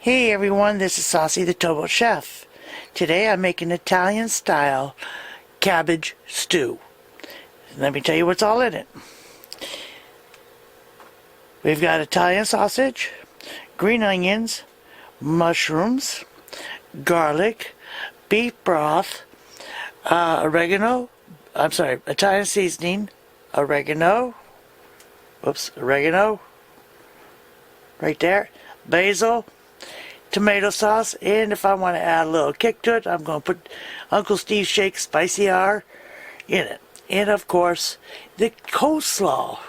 Hey everyone, this is Saucy the Towboat Chef. Today I'm making Italian style cabbage stew. Let me tell you what's all in it. We've got Italian sausage, green onions, mushrooms, garlic, beef broth, Italian seasoning, oregano, right there, basil, tomato sauce, and if I want to add a little kick to it, I'm going to put Uncle Steve's Shake Spicy R in it. And of course, the Cole Slaw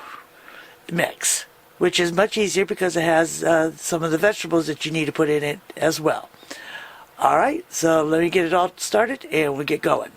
mix, which is much easier because it has some of the vegetables that you need to put in it as well. Alright, so let me get it all started and we'll get going.